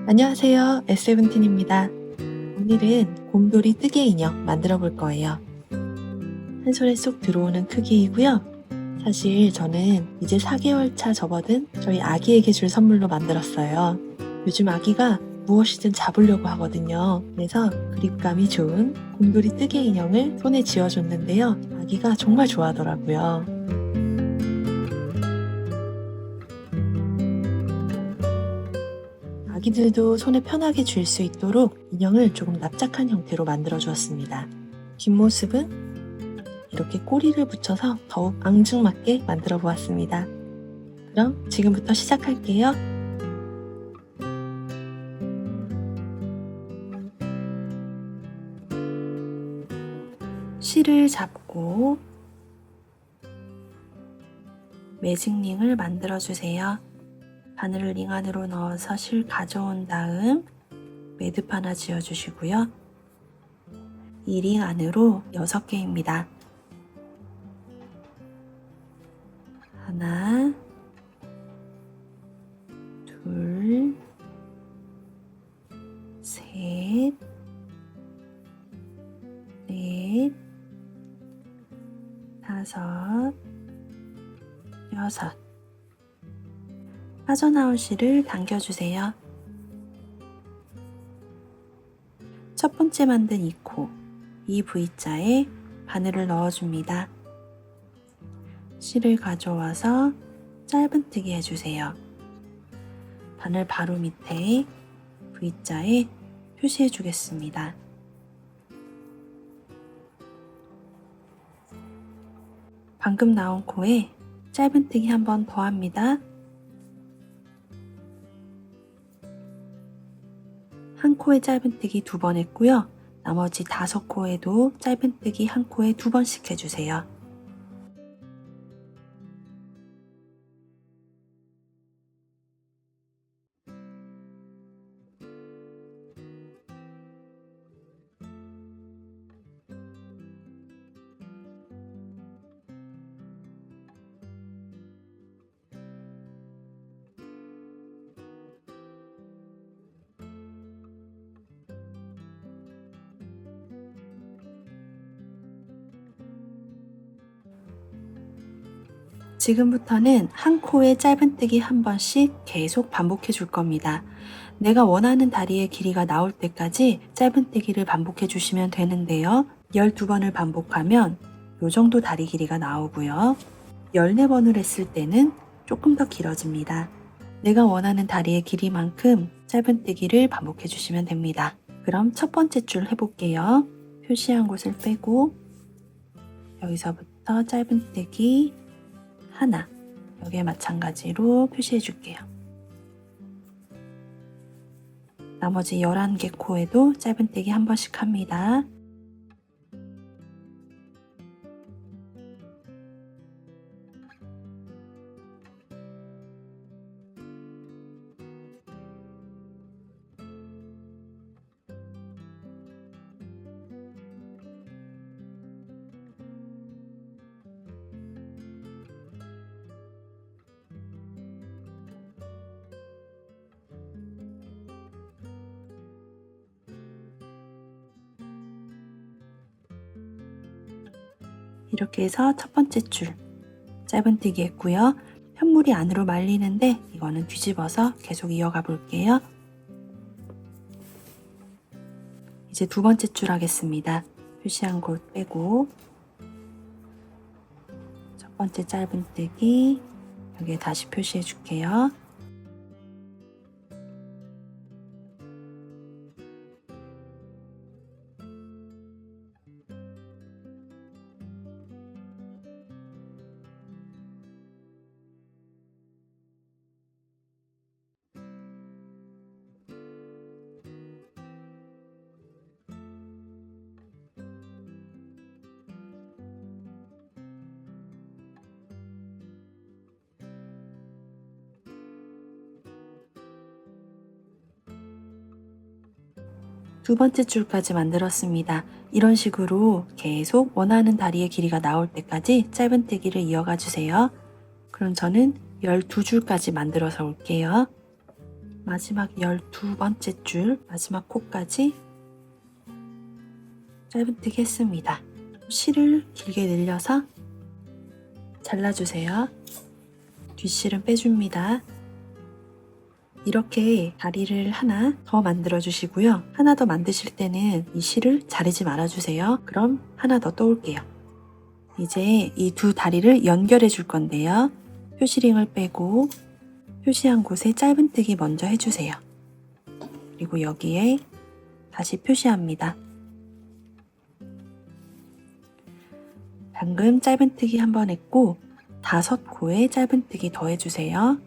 안녕하세요. S17입니다. 오늘은 곰돌이 뜨개 인형 만들어 볼 거예요. 한 손에 쏙 들어오는 크기이고요. 사실 저는 이제 4개월 차 접어든 저희 아기에게 줄 선물로 만들었어요. 요즘 아기가 무엇이든 잡으려고 하거든요. 그래서 그립감이 좋은 곰돌이 뜨개 인형을 손에 쥐어줬는데요. 아기가 정말 좋아하더라고요. 아기들도 손에 편하게 쥘 수 있도록 인형을 조금 납작한 형태로 만들어 주었습니다. 뒷모습은 이렇게 꼬리를 붙여서 더욱 앙증맞게 만들어 보았습니다. 그럼 지금부터 시작할게요. 실을 잡고 매직링을 만들어 주세요. 바늘을 링 안으로 넣어서 실 가져온 다음 매듭 하나 지어 주시고요. 이 링 안으로 6개입니다. 하나, 둘, 셋, 넷, 다섯, 여섯. 빠져나온 실을 당겨주세요. 첫 번째 만든 이 코, 이 V자에 바늘을 넣어줍니다. 실을 가져와서 짧은뜨기 해주세요. 바늘 바로 밑에 V자에 표시해 주겠습니다. 방금 나온 코에 짧은뜨기 한 번 더 합니다. 한 코에 짧은뜨기 2번 했고요. 나머지 5코에도 짧은뜨기 한 코에 2번씩 해주세요. 지금부터는 한 코에 짧은뜨기 한 번씩 계속 반복해 줄 겁니다. 내가 원하는 다리의 길이가 나올 때까지 짧은뜨기를 반복해 주시면 되는데요. 12번을 반복하면 이 정도 다리 길이가 나오고요. 14번을 했을 때는 조금 더 길어집니다. 내가 원하는 다리의 길이만큼 짧은뜨기를 반복해 주시면 됩니다. 그럼 첫 번째 줄 해볼게요. 표시한 곳을 빼고 여기서부터 짧은뜨기 하나, 여기에 마찬가지로 표시해 줄게요. 나머지 11개 코에도 짧은뜨기 한 번씩 합니다. 이렇게 해서 첫 번째 줄 짧은뜨기 했고요. 편물이 안으로 말리는데 이거는 뒤집어서 계속 이어가 볼게요. 이제 두 번째 줄 하겠습니다. 표시한 곳 빼고 첫 번째 짧은뜨기 여기에 다시 표시해 줄게요. 두 번째 줄까지 만들었습니다. 이런 식으로 계속 원하는 다리의 길이가 나올 때까지 짧은뜨기를 이어가 주세요. 그럼 저는 12줄까지 만들어서 올게요. 마지막 12번째 줄 마지막 코까지 짧은뜨기 했습니다. 실을 길게 늘려서 잘라주세요. 뒷실은 빼줍니다. 이렇게 다리를 하나 더 만들어 주시고요. 하나 더 만드실 때는 이 실을 자르지 말아 주세요. 그럼 하나 더 떠올게요. 이제 이 두 다리를 연결해 줄 건데요. 표시링을 빼고 표시한 곳에 짧은뜨기 먼저 해주세요. 그리고 여기에 다시 표시합니다. 방금 짧은뜨기 한 번 했고 5코에 짧은뜨기 더 해주세요.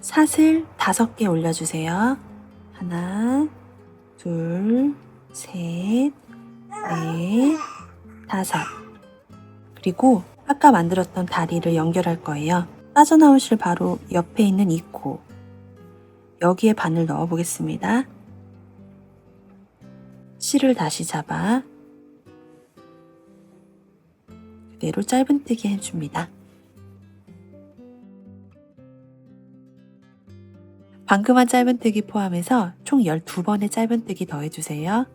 사슬 5개 올려주세요. 하나, 둘, 셋, 넷, 5. 그리고 아까 만들었던 다리를 연결할 거예요. 빠져나온 실 바로 옆에 있는 이 코. 여기에 바늘 넣어 보겠습니다. 실을 다시 잡아 그대로 짧은뜨기 해줍니다. 방금 한 짧은뜨기 포함해서 총 12번의 짧은뜨기 더 해주세요.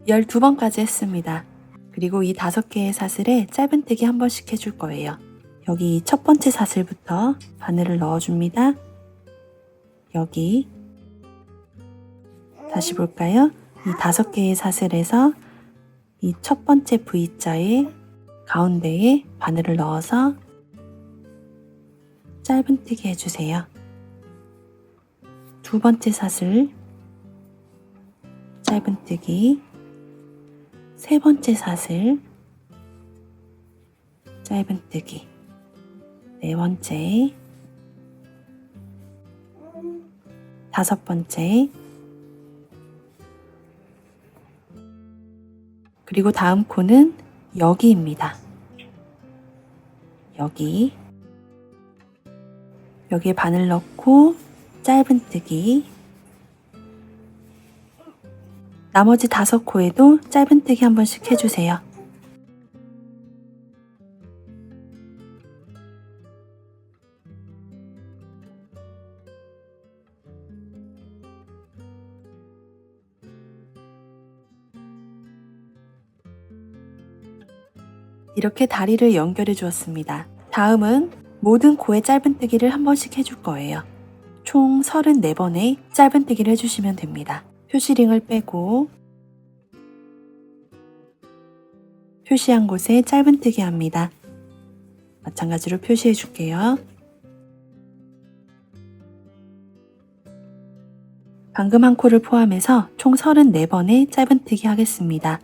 열두 번까지 했습니다. 그리고 이 5개의 사슬에 짧은뜨기 한 번씩 해줄 거예요. 여기 첫 번째 사슬부터 바늘을 넣어줍니다. 여기 다시 볼까요? 이 5개의 사슬에서 이 첫 번째 V자의 가운데에 바늘을 넣어서 짧은뜨기 해주세요. 두 번째 사슬 짧은뜨기, 세 번째 사슬 짧은뜨기, 네 번째, 5번째, 그리고 다음 코는 여기입니다. 여기에 바늘 넣고 짧은뜨기, 나머지 5코에도 짧은뜨기 한 번씩 해주세요. 이렇게 다리를 연결해 주었습니다. 다음은 모든 코에 짧은뜨기를 한 번씩 해줄 거예요. 총 34번의 짧은뜨기를 해주시면 됩니다. 표시링을 빼고 표시한 곳에 짧은뜨기 합니다. 마찬가지로 표시해 줄게요. 방금 한 코를 포함해서 총 34번의 짧은뜨기 하겠습니다.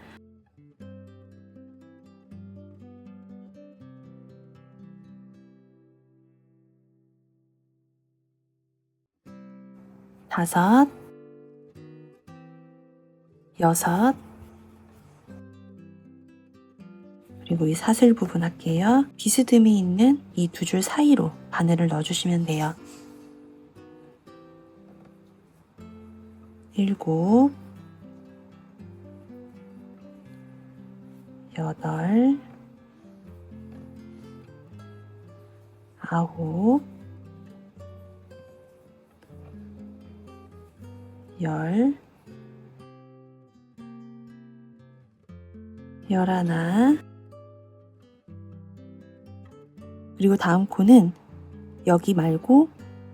다섯, 여섯, 그리고 이 사슬 부분 할게요. 비스듬히 있는 이 2줄 사이로 바늘을 넣어주시면 돼요. 7, 8, 9, 10, 11, 그리고 다음 코는 여기 말고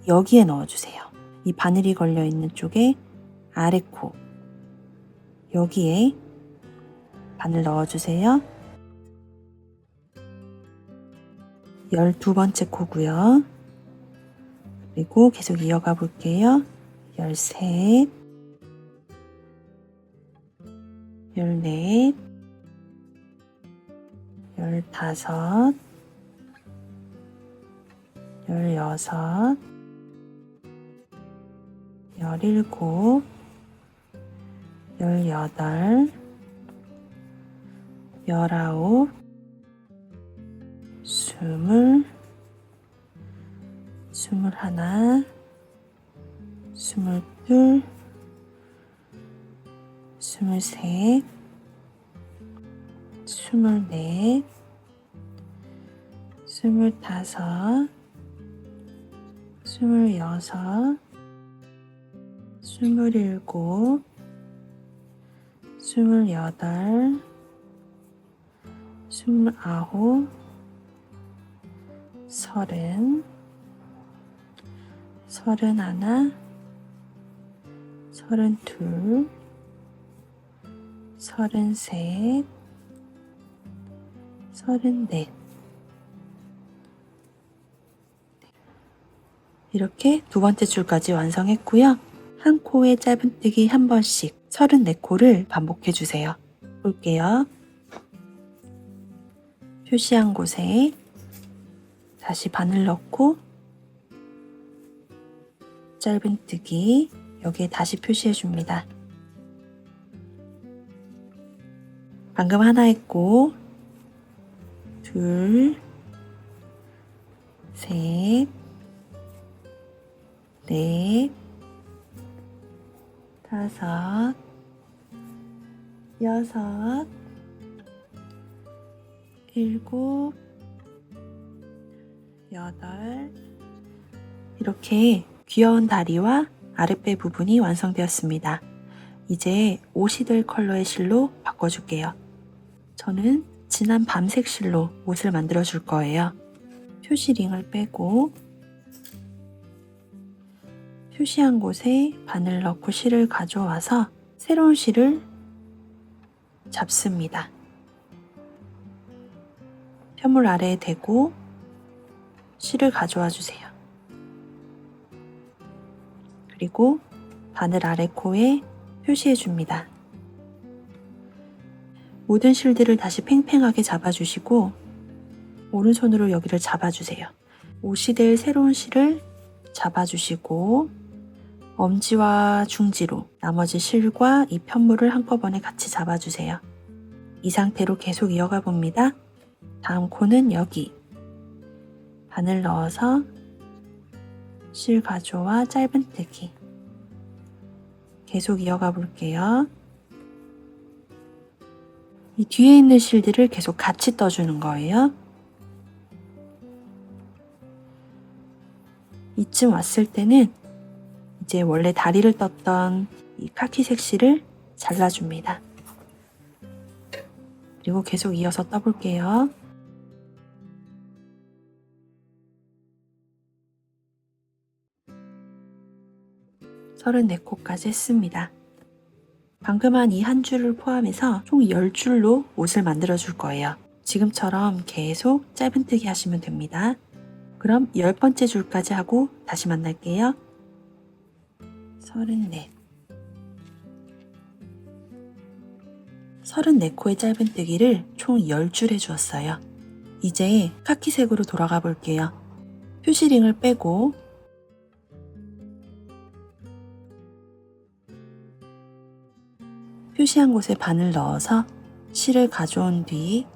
여기에 넣어주세요. 이 바늘이 걸려있는 쪽에 아래 코, 여기에 바늘 넣어주세요. 12번째 코고요. 그리고 계속 이어가 볼게요. 13, 14, 15, 16, 17, 18, 19, 20, 21, 22, 23, 24, 25, 26, 27, 28, 29, 30, 31, 32, 33, 34. 이렇게 두 번째 줄까지 완성했고요. 한 코에 짧은뜨기 한 번씩 34코를 반복해 주세요. 볼게요. 표시한 곳에 다시 바늘 넣고 짧은뜨기 여기에 다시 표시해 줍니다. 방금 하나 했고 둘, 셋, 넷, 다섯, 여섯, 일곱, 여덟. 이렇게 귀여운 다리와 아랫배 부분이 완성되었습니다. 이제 옷이 될 컬러의 실로 바꿔줄게요. 저는 진한 밤색 실로 옷을 만들어 줄 거예요. 표시링을 빼고 표시한 곳에 바늘 넣고 실을 가져와서 새로운 실을 잡습니다. 편물 아래에 대고 실을 가져와 주세요. 그리고 바늘 아래 코에 표시해 줍니다. 모든 실들을 다시 팽팽하게 잡아주시고 오른손으로 여기를 잡아주세요. 옷이 될 새로운 실을 잡아주시고 엄지와 중지로 나머지 실과 이 편물을 한꺼번에 같이 잡아주세요. 이 상태로 계속 이어가 봅니다. 다음 코는 여기 바늘 넣어서 실 가조와 짧은뜨기 계속 이어가 볼게요. 이 뒤에 있는 실들을 계속 같이 떠주는 거예요. 이쯤 왔을 때는 이제 원래 다리를 떴던 이 카키색 실을 잘라줍니다. 그리고 계속 이어서 떠볼게요. (34) 코까지 했습니다. 방금 한 이 한 줄을 포함해서 총 10줄로 옷을 만들어 줄 거예요. 지금처럼 계속 짧은뜨기 하시면 됩니다. 그럼 10번째 줄까지 하고 다시 만날게요. 34. 34코의 짧은뜨기를 총 10줄 해주었어요. 이제 카키색으로 돌아가 볼게요. 표시링을 빼고 표시한 곳에 바늘 넣어서 실을 가져온 뒤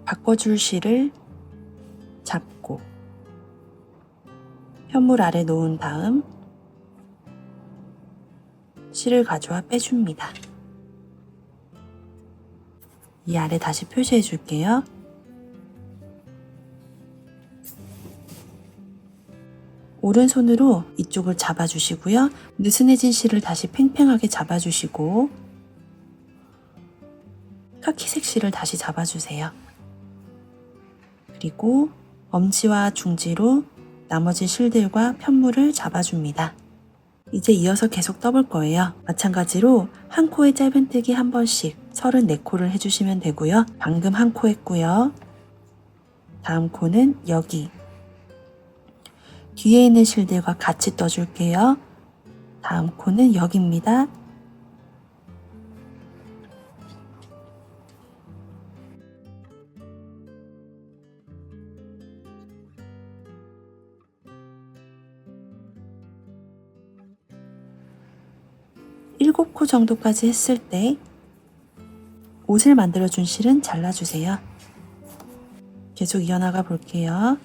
바꿔줄 실을 잡고 편물 아래 놓은 다음 실을 가져와 빼줍니다. 이 아래 다시 표시해 줄게요. 오른손으로 이쪽을 잡아주시고요. 느슨해진 실을 다시 팽팽하게 잡아주시고 카키색 실을 다시 잡아주세요. 그리고 엄지와 중지로 나머지 실들과 편물을 잡아줍니다. 이제 이어서 계속 떠볼 거예요. 마찬가지로 한 코에 짧은뜨기 한 번씩 34코를 해주시면 되고요. 방금 한 코 했고요. 다음 코는 여기 뒤에 있는 실들과 같이 떠줄게요. 다음 코는 여기입니다. 일곱 코 정도까지 했을 때 옷을 만들어준 실은 잘라주세요. 계속 이어나가 볼게요.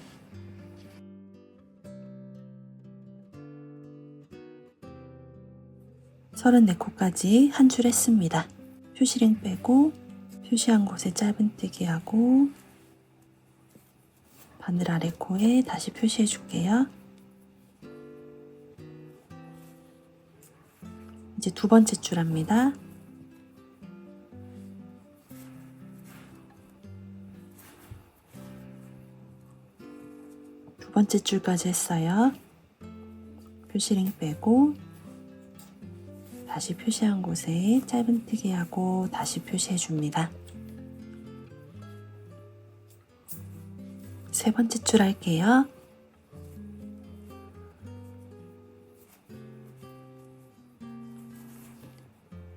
34코까지 한 줄 했습니다. 표시링 빼고 표시한 곳에 짧은뜨기 하고 바늘 아래 코에 다시 표시해 줄게요. 이제 두 번째 줄 합니다. 두 번째 줄까지 했어요. 표시링 빼고 다시 표시한 곳에 짧은뜨기 하고 다시 표시해 줍니다. 세 번째 줄 할게요.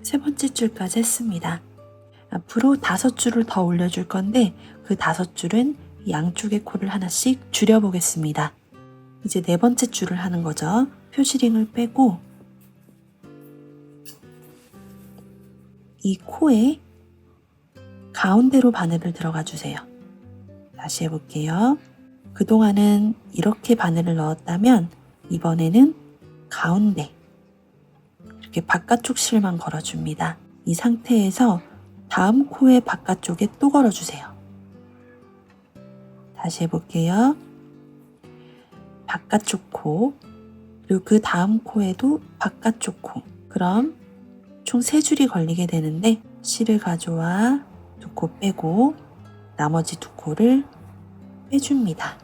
세 번째 줄까지 했습니다. 앞으로 5줄을 더 올려줄 건데 그 5줄은 양쪽의 코를 하나씩 줄여 보겠습니다. 이제 네 번째 줄을 하는 거죠. 표시링을 빼고 이 코에 가운데로 바늘을 들어가 주세요. 다시 해볼게요. 그동안은 이렇게 바늘을 넣었다면 이번에는 가운데 이렇게 바깥쪽 실만 걸어줍니다. 이 상태에서 다음 코의 바깥쪽에 또 걸어주세요. 다시 해볼게요. 바깥쪽 코, 그리고 그 다음 코에도 바깥쪽 코. 그럼 총 3줄이 걸리게 되는데 실을 가져와 2코 빼고 나머지 2코를 빼줍니다.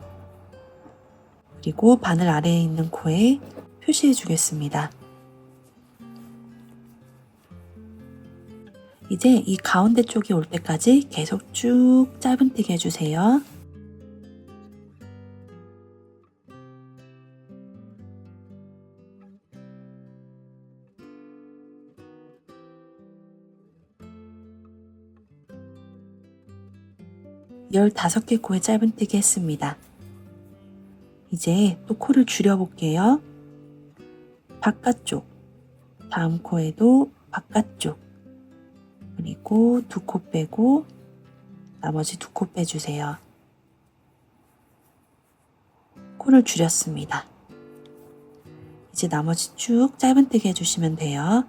그리고 바늘 아래에 있는 코에 표시해 주겠습니다. 이제 이 가운데 쪽이 올 때까지 계속 쭉 짧은뜨기 해주세요. 열다섯 개 코에 짧은뜨기 했습니다. 이제 또 코를 줄여볼게요. 바깥쪽, 다음 코에도 바깥쪽, 그리고 2코 빼고 나머지 2코 빼주세요. 코를 줄였습니다. 이제 나머지 쭉 짧은뜨기 해주시면 돼요.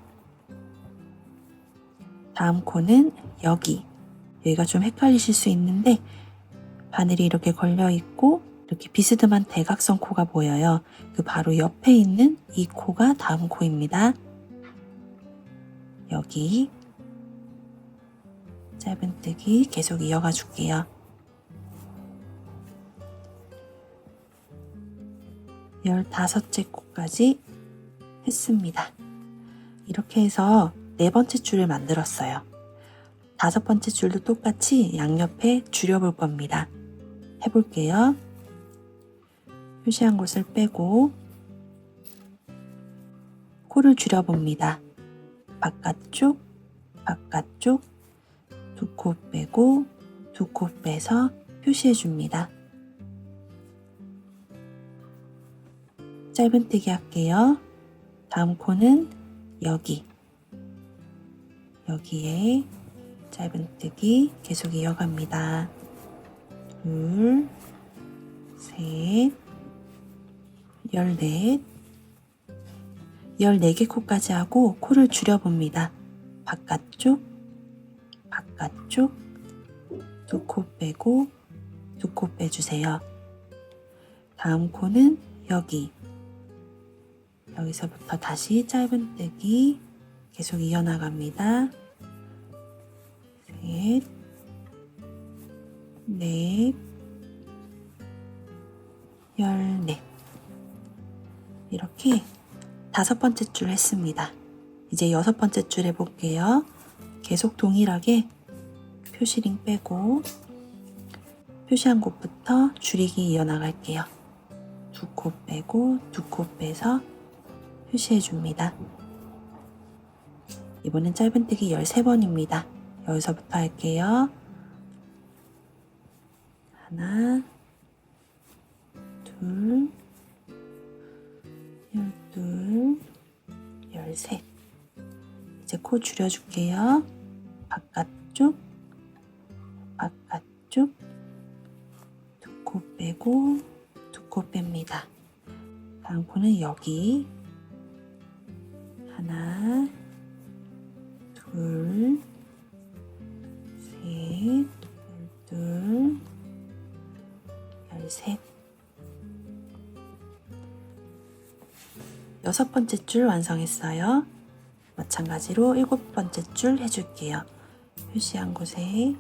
다음 코는 여기가 좀 헷갈리실 수 있는데 바늘이 이렇게 걸려있고 이렇게 비스듬한 대각선 코가 보여요. 그 바로 옆에 있는 이 코가 다음 코입니다. 여기 짧은뜨기 계속 이어가 줄게요. 15째 코까지 했습니다. 이렇게 해서 네 번째 줄을 만들었어요. 5번째 줄도 똑같이 양옆에 줄여볼 겁니다. 해볼게요. 표시한 곳을 빼고 코를 줄여봅니다. 바깥쪽, 바깥쪽, 2코 빼고 2코 빼서 표시해줍니다. 짧은뜨기 할게요. 다음 코는 여기에 짧은뜨기 계속 이어갑니다. 2, 3, 14, 14개 코까지 하고 코를 줄여봅니다. 바깥쪽, 바깥쪽, 2코 빼고 2코 빼주세요. 다음 코는 여기서부터 다시 짧은뜨기 계속 이어나갑니다. 3, 4, 14 이렇게 5번째 줄 했습니다. 이제 6번째 줄 해볼게요. 계속 동일하게 표시링 빼고 표시한 곳부터 줄이기 이어나갈게요. 두 코 빼고 두 코 빼서 표시해 줍니다. 이번엔 짧은뜨기 13번입니다. 여기서부터 할게요. 하나, 둘, 12, 13. 이제 코 줄여줄게요. 바깥쪽, 바깥쪽, 두 코 빼고 두 코 뺍니다. 다음 코는 여기 하나, 둘, 셋, 12, 13. 여섯 번째 줄 완성했어요. 마찬가지로 일곱 번째 줄 해줄게요. 표시한 곳에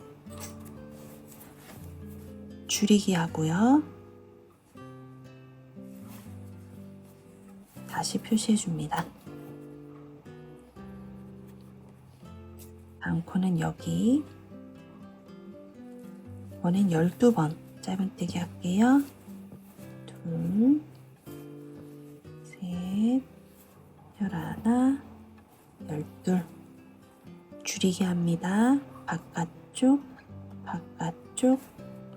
줄이기 하고요. 다시 표시해 줍니다. 다음 코는 여기 이번엔 12번 짧은뜨기 할게요. 둘, 셋, 11, 12. 줄이기 합니다. 바깥쪽, 바깥쪽,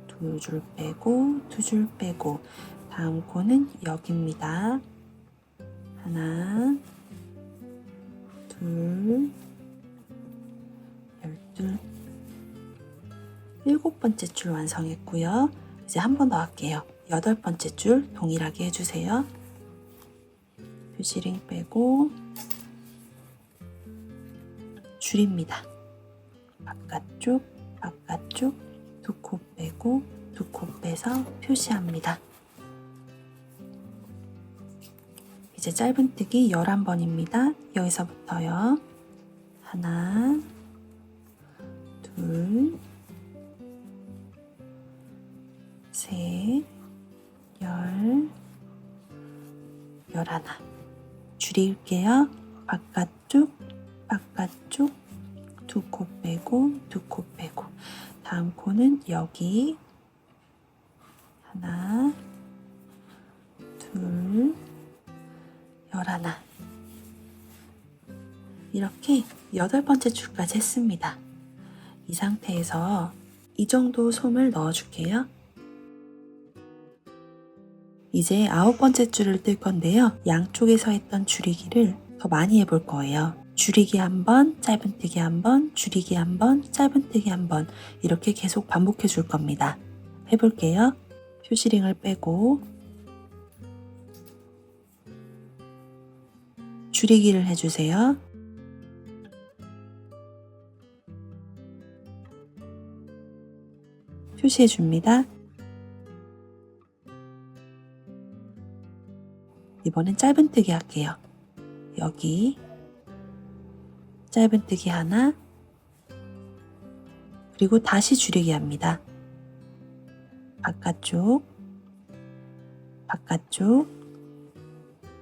두 줄 빼고, 두 줄 빼고. 다음 코는 여기입니다. 하나, 둘, 12. 일곱 번째 줄 완성했고요. 이제 한 번 더 할게요. 여덟 번째 줄 동일하게 해주세요. 표시링 빼고 줄입니다. 바깥쪽, 바깥쪽, 두 코 빼고 두 코 빼서 표시합니다. 이제 짧은뜨기 11번입니다. 여기서부터요. 하나, 둘, 셋, 11. 줄일게요. 바깥쪽, 바깥쪽, 두 코 빼고 두 코 빼고. 다음 코는 여기 하나, 둘, 11. 이렇게 8번째 줄까지 했습니다. 이 상태에서 이 정도 솜을 넣어줄게요. 이제 9번째 줄을 뜰 건데요. 양쪽에서 했던 줄이기를 더 많이 해볼 거예요. 줄이기 한 번, 짧은뜨기 한 번, 줄이기 한 번, 짧은뜨기 한 번, 이렇게 계속 반복해 줄 겁니다. 해볼게요. 표시링을 빼고 줄이기를 해주세요. 표시해 줍니다. 이번엔 짧은뜨기 할게요. 여기 짧은뜨기 하나, 그리고 다시 줄이기 합니다. 바깥쪽, 바깥쪽,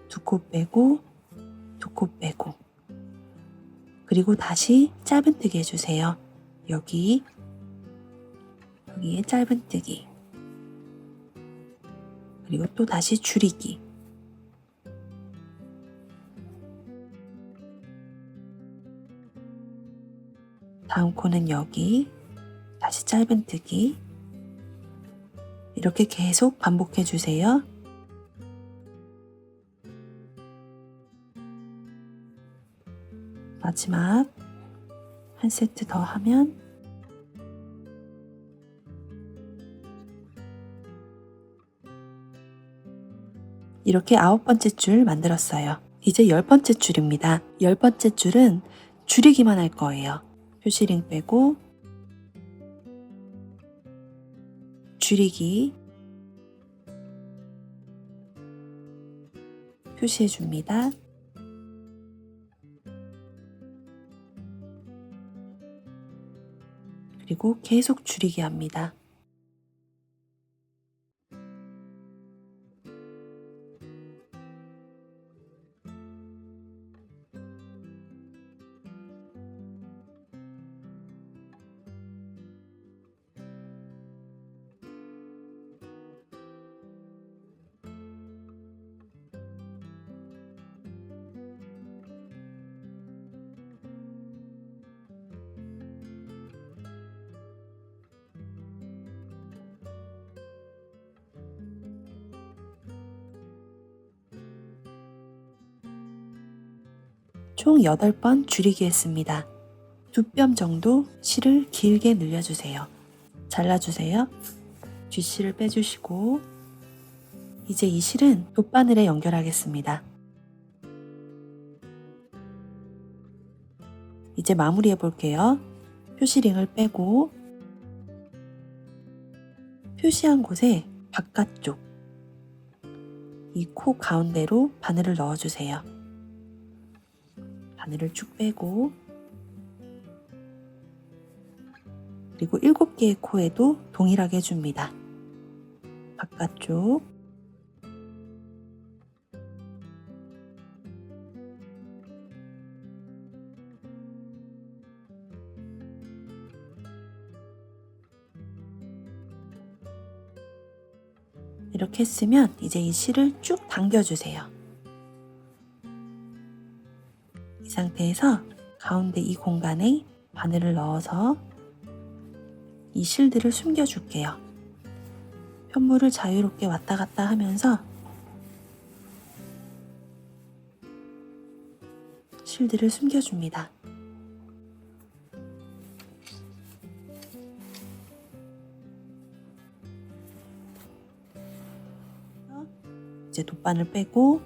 두 코 빼고 두 코 빼고, 그리고 다시 짧은뜨기 해주세요. 여기에 짧은뜨기, 그리고 또 다시 줄이기. 다음 코는 여기 다시 짧은뜨기. 이렇게 계속 반복해 주세요. 마지막 한 세트 더 하면 이렇게 9번째 줄 만들었어요. 이제 10번째 줄입니다. 10번째 줄은 줄이기만 할 거예요. 표시링 빼고 줄이기 표시해 줍니다. 그리고 계속 줄이기 합니다. 총 8번 줄이기 했습니다. 2뼘 정도 실을 길게 늘려주세요. 잘라주세요. 뒷실을 빼주시고 이제 이 실은 돗바늘에 연결하겠습니다. 이제 마무리해 볼게요. 표시링을 빼고 표시한 곳에 바깥쪽 이 코 가운데로 바늘을 넣어주세요. 바늘을 쭉 빼고 그리고 7개의 코에도 동일하게 해줍니다. 바깥쪽 이렇게 했으면 이제 이 실을 쭉 당겨주세요. 이 상태에서 가운데 이 공간에 바늘을 넣어서 이 실들을 숨겨줄게요. 편물을 자유롭게 왔다 갔다 하면서 실들을 숨겨줍니다. 이제 돗바늘 빼고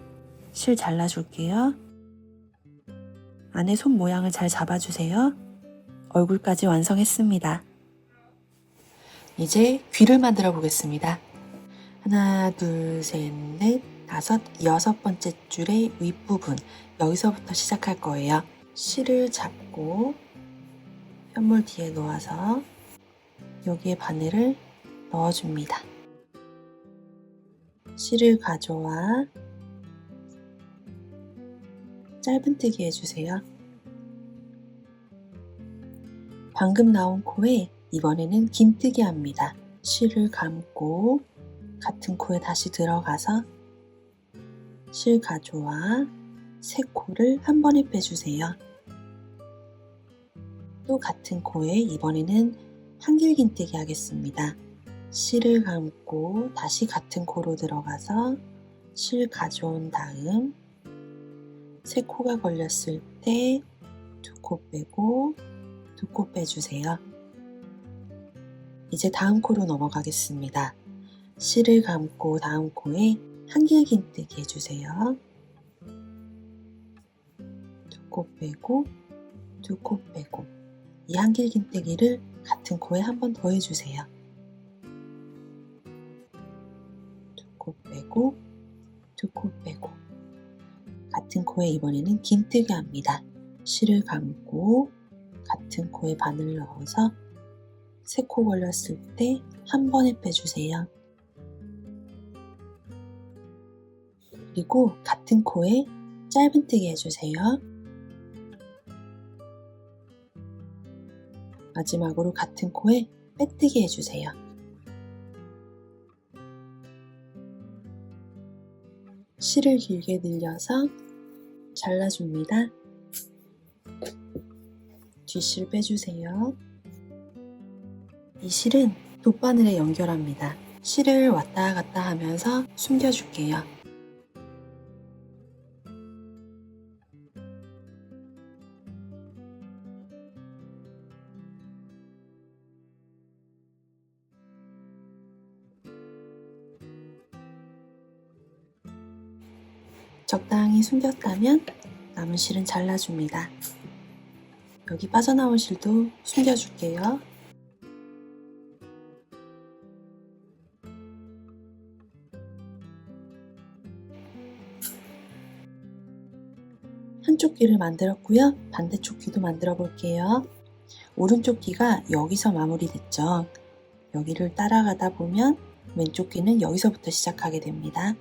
실 잘라줄게요. 안에 손 모양을 잘 잡아주세요. 얼굴까지 완성했습니다. 이제 귀를 만들어 보겠습니다. 하나, 둘, 셋, 넷, 다섯, 6번째 줄의 윗부분 여기서부터 시작할 거예요. 실을 잡고 편물 뒤에 놓아서 여기에 바늘을 넣어줍니다. 실을 가져와 짧은뜨기 해주세요. 방금 나온 코에 이번에는 긴뜨기 합니다. 실을 감고 같은 코에 다시 들어가서 실 가져와 새 코를 한 번에 빼주세요. 또 같은 코에 이번에는 한길 긴뜨기 하겠습니다. 실을 감고 다시 같은 코로 들어가서 실 가져온 다음 새 코가 걸렸을 때 2코 빼고 2코 빼주세요. 이제 다음 코로 넘어가겠습니다. 실을 감고 다음 코에 한길 긴뜨기 해주세요. 2코 빼고 2코 빼고 이 한길 긴뜨기를 같은 코에 한 번 더 해주세요. 2코 빼고 2코 빼고 같은 코에 이번에는 긴뜨기 합니다. 실을 감고 같은 코에 바늘 넣어서 새 코 걸렸을 때 한 번에 빼주세요. 그리고 같은 코에 짧은뜨기 해주세요. 마지막으로 같은 코에 빼뜨기 해주세요. 실을 길게 늘려서 잘라줍니다. 뒷실 빼주세요. 이 실은 돗바늘에 연결합니다. 실을 왔다 갔다 하면서 숨겨줄게요. 적당히 숨겼다면 남은 실은 잘라줍니다. 여기 빠져나온 실도 숨겨줄게요. 한쪽 귀를 만들었고요. 반대쪽 귀도 만들어 볼게요. 오른쪽 귀가 여기서 마무리됐죠. 여기를 따라가다 보면 왼쪽 귀는 여기서부터 시작하게 됩니다.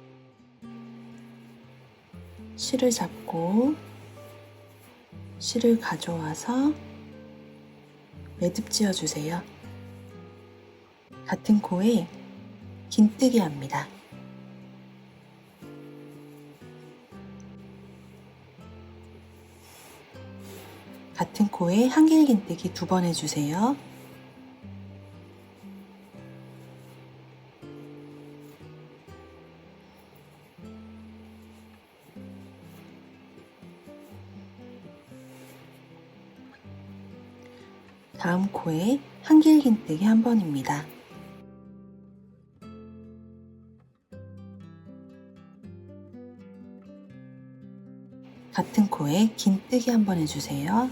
실을 잡고 실을 가져와서 매듭 지어주세요. 같은 코에 긴뜨기 합니다. 같은 코에 한길 긴뜨기 2번 해주세요. 다음 코에 한길긴뜨기 한 번입니다. 같은 코에 긴뜨기 한 번 해주세요.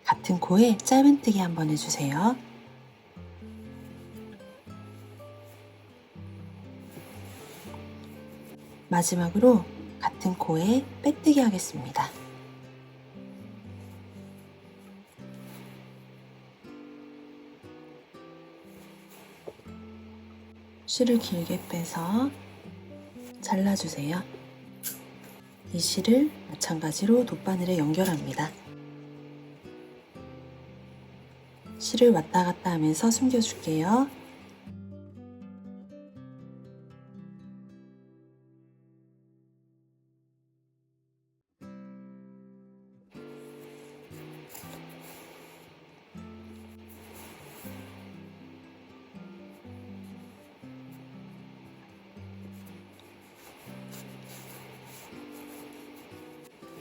같은 코에 짧은뜨기 한 번 해주세요. 마지막으로 같은 코에 빼뜨기 하겠습니다. 실을 길게 빼서 잘라주세요. 이 실을 마찬가지로 돗바늘에 연결합니다. 실을 왔다 갔다 하면서 숨겨줄게요.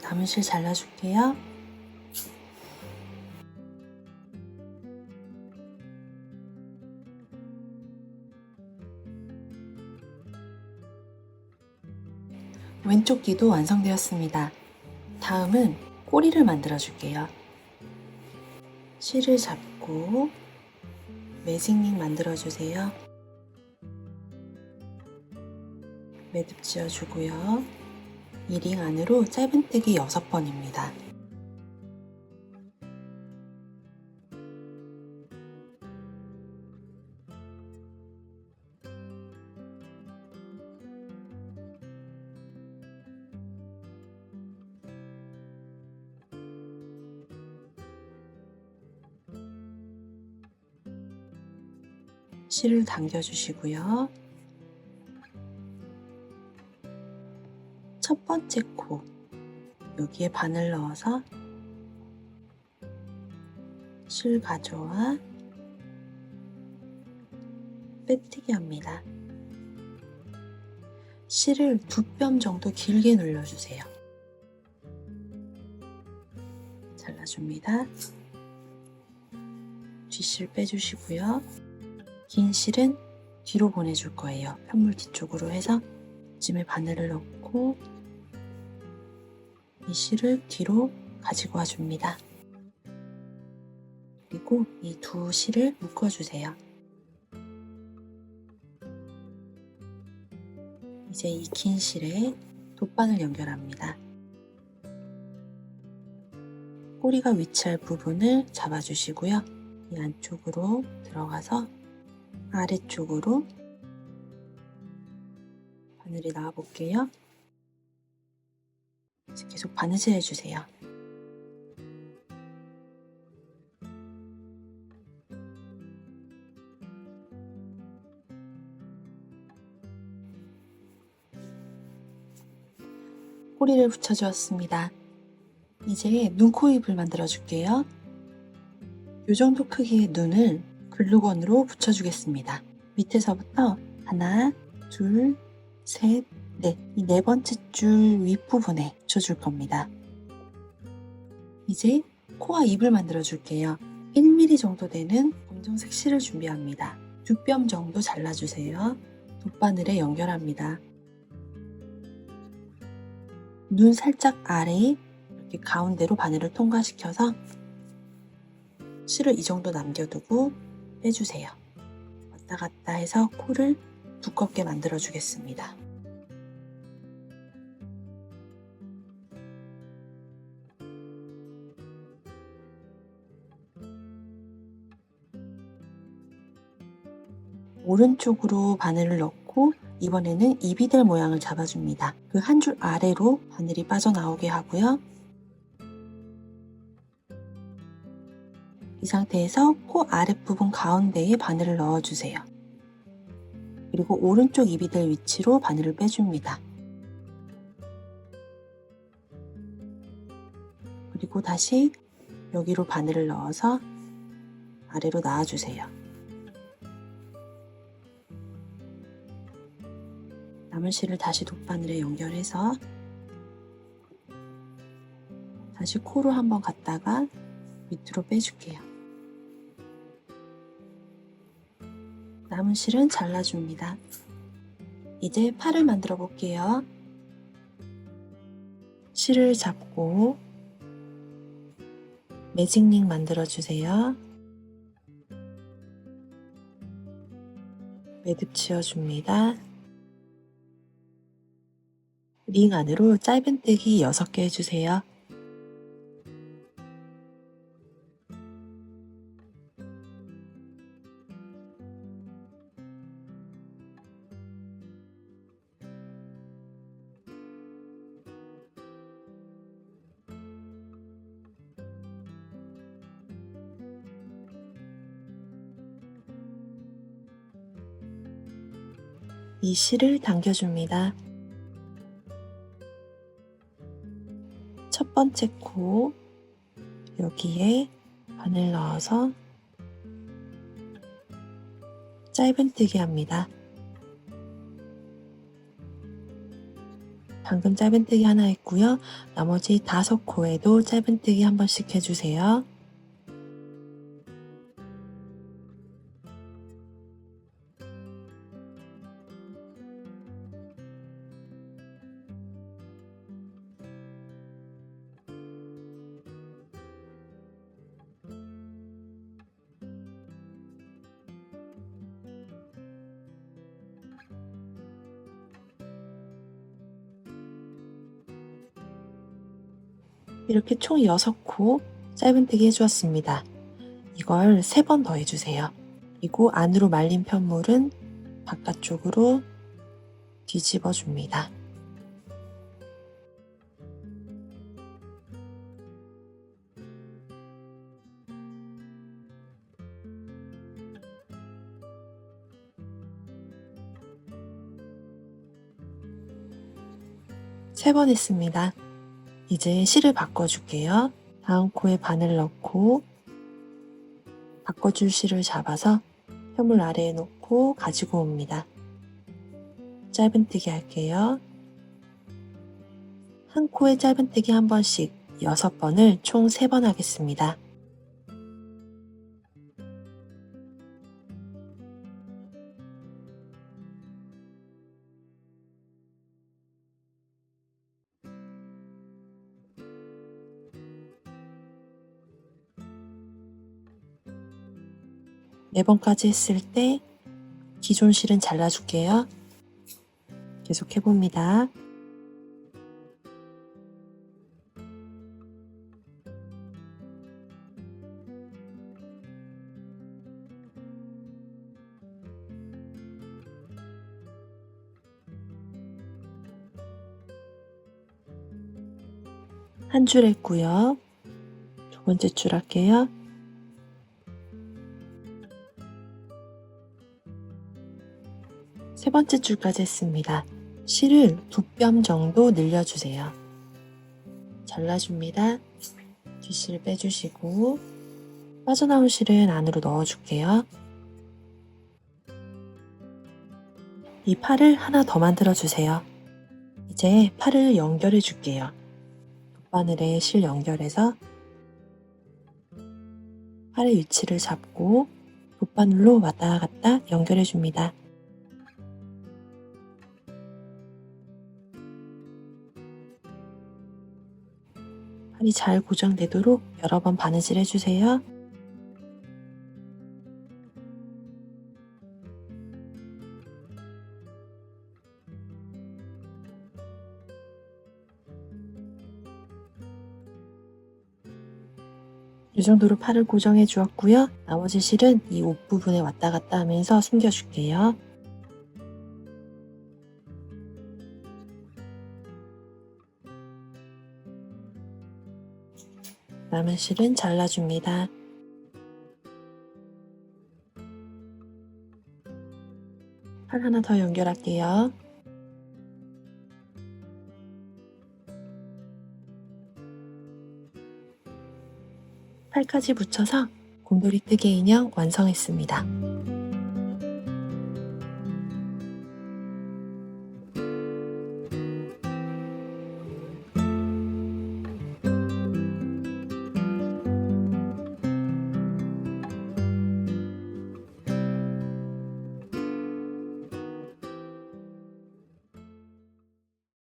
남은 실 잘라줄게요. 왼쪽 귀도 완성되었습니다. 다음은 꼬리를 만들어 줄게요. 실을 잡고 매직링 만들어 주세요. 매듭 지어 주고요. 이 링 안으로 짧은뜨기 6번입니다. 실을 당겨주시고요. 첫 번째 코, 여기에 바늘 넣어서 실 가져와 빼뜨기 합니다. 실을 2뼘 정도 길게 눌러주세요. 잘라줍니다. 뒷실 빼주시고요. 긴 실은 뒤로 보내줄 거예요. 편물 뒤쪽으로 해서 이쯤에 바늘을 넣고 이 실을 뒤로 가지고 와줍니다. 그리고 이 두 실을 묶어주세요. 이제 이 긴 실에 돗바늘 연결합니다. 꼬리가 위치할 부분을 잡아주시고요. 이 안쪽으로 들어가서 아래쪽으로 바늘이 나와 볼게요. 이제 계속 바느질 해주세요. 꼬리를 붙여주었습니다. 이제 눈, 코, 입을 만들어 줄게요. 이 정도 크기의 눈을 글루건으로 붙여주겠습니다. 밑에서부터 하나, 둘, 셋, 넷. 이 네 번째 줄 윗부분에 붙여줄 겁니다. 이제 코와 입을 만들어 줄게요. 1mm 정도 되는 검정색 실을 준비합니다. 2뼘 정도 잘라주세요. 돗바늘에 연결합니다. 눈 살짝 아래에 이렇게 가운데로 바늘을 통과시켜서 실을 이 정도 남겨두고 빼주세요. 왔다 갔다 해서 코를 두껍게 만들어 주겠습니다. 오른쪽으로 바늘을 넣고 이번에는 입이 될 모양을 잡아줍니다. 그 한 줄 아래로 바늘이 빠져나오게 하고요. 이 상태에서 코 아랫부분 가운데에 바늘을 넣어주세요. 그리고 오른쪽 입이 될 위치로 바늘을 빼줍니다. 그리고 다시 여기로 바늘을 넣어서 아래로 놔주세요. 남은 실을 다시 돗바늘에 연결해서 다시 코로 한번 갔다가 밑으로 빼줄게요. 남은 실은 잘라줍니다. 이제 팔을 만들어 볼게요. 실을 잡고 매직링 만들어 주세요. 매듭 지어줍니다. 링 안으로 짧은뜨기 6개 해주세요. 이 실을 당겨줍니다. 첫 번째 코 여기에 바늘 넣어서 짧은뜨기 합니다. 방금 짧은뜨기 하나 했고요. 나머지 5코에도 짧은뜨기 한 번씩 해주세요. 이렇게 총 6코 짧은뜨기 해주었습니다. 이걸 3번 더 해주세요. 그리고 안으로 말린 편물은 바깥쪽으로 뒤집어 줍니다. 세 번 했습니다. 이제 실을 바꿔줄게요. 다음 코에 바늘 넣고 바꿔줄 실을 잡아서 편물 아래에 놓고 가지고 옵니다. 짧은뜨기 할게요. 한 코에 짧은뜨기 한 번씩 6번을 총 3번 하겠습니다. 네 번까지 했을 때 기존 실은 잘라줄게요. 계속 해봅니다. 한 줄 했고요. 두 번째 줄 할게요. 세 번째 줄까지 했습니다. 실을 2뼘 정도 늘려주세요. 잘라줍니다. 뒷실 빼주시고 빠져나온 실은 안으로 넣어줄게요. 이 팔을 하나 더 만들어주세요. 이제 팔을 연결해 줄게요. 돗바늘에 실 연결해서 팔의 위치를 잡고 돗바늘로 왔다 갔다 연결해 줍니다. 팔이 잘 고정되도록 여러 번 바느질 해주세요. 이 정도로 팔을 고정해 주었고요. 나머지 실은 이 옷 부분에 왔다 갔다 하면서 숨겨줄게요. 남은 실은 잘라줍니다. 팔 하나 더 연결할게요. 팔까지 붙여서 곰돌이 뜨개 인형 완성했습니다.